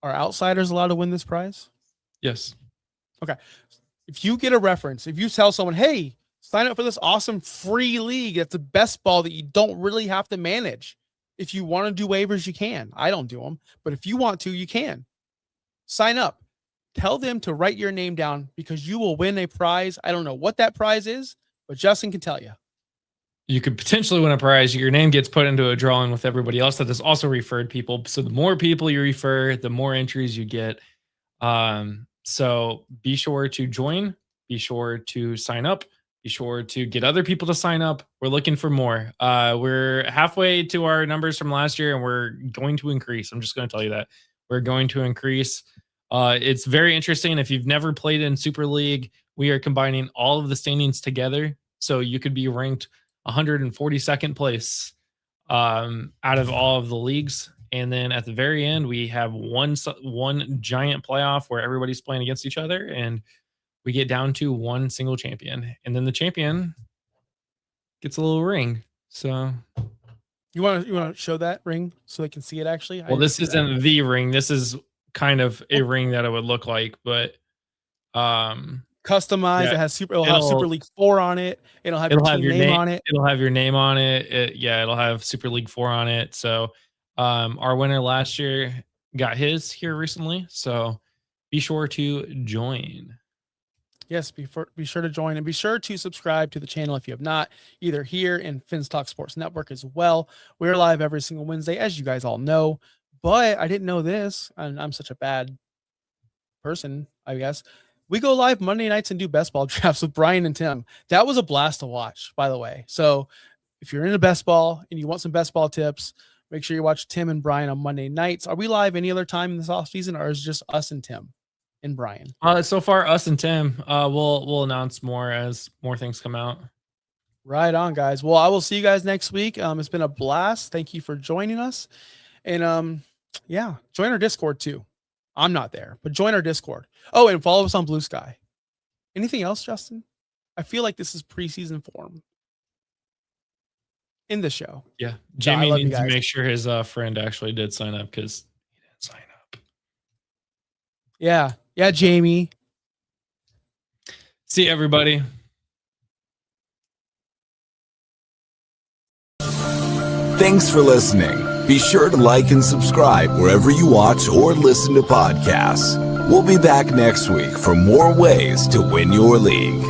[SPEAKER 2] Are outsiders allowed to win this prize?
[SPEAKER 3] Yes.
[SPEAKER 2] Okay. If you get a reference, if you tell someone, hey, sign up for this awesome free league, that's the best ball that you don't really have to manage. If you want to do waivers, you can. I don't do them. But if you want to, you can. Sign up. Tell them to write your name down because you will win a prize. I don't know what that prize is, but Justin can tell you.
[SPEAKER 3] You could potentially win a prize. Your name gets put into a drawing with everybody else that has also referred people. So the more people you refer, the more entries you get. So be sure to join. Be sure to sign up. Be sure to get other people to sign up. We're looking for more. We're halfway to our numbers from last year, and we're going to increase. I'm just going to tell you that. We're going to increase. It's very interesting. If you've never played in Super League, we are combining all of the standings together. So you could be ranked 142nd place out of all of the leagues. And then at the very end, we have one giant playoff where everybody's playing against each other, and we get down to one single champion. And then the champion gets a little ring. So
[SPEAKER 2] you want to show that ring so they can see it actually?
[SPEAKER 3] Well, this isn't the ring. This is kind of a ring that it would look like, but
[SPEAKER 2] customized.
[SPEAKER 3] Yeah,
[SPEAKER 2] It'll have Super League 4 on it. It'll have your name on it.
[SPEAKER 3] It'll have your name on it. It'll have Super League 4 on it. So our winner last year got his here recently. So be sure to join.
[SPEAKER 2] Yes, be sure to join and be sure to subscribe to the channel if you have not, either here in Fins Talk Sports Network as well. We're live every single Wednesday, as you guys all know. But I didn't know this, and I'm such a bad person, I guess. We go live Monday nights and do best ball drafts with Brian and Tim. That was a blast to watch, by the way. So if you're into best ball and you want some best ball tips, make sure you watch Tim and Brian on Monday nights. Are we live any other time in this off season, or is it just us and Tim and Brian?
[SPEAKER 3] So far, us and Tim. We'll announce more as more things come out.
[SPEAKER 2] Right on, guys. Well, I will see you guys next week. It's been a blast. Thank you for joining us. And join our Discord too. I'm not there, but join our Discord. Oh, and follow us on Blue Sky. Anything else, Justin? I feel like this is preseason form. in the show.
[SPEAKER 3] Yeah.
[SPEAKER 2] I
[SPEAKER 3] Jamie
[SPEAKER 2] love you
[SPEAKER 3] needs to
[SPEAKER 2] guys.
[SPEAKER 3] make sure his friend actually did sign up because he didn't sign up.
[SPEAKER 2] Yeah. Yeah, Jamie.
[SPEAKER 3] See everybody.
[SPEAKER 4] Thanks for listening. Be sure to like and subscribe wherever you watch or listen to podcasts. We'll be back next week for more ways to win your league.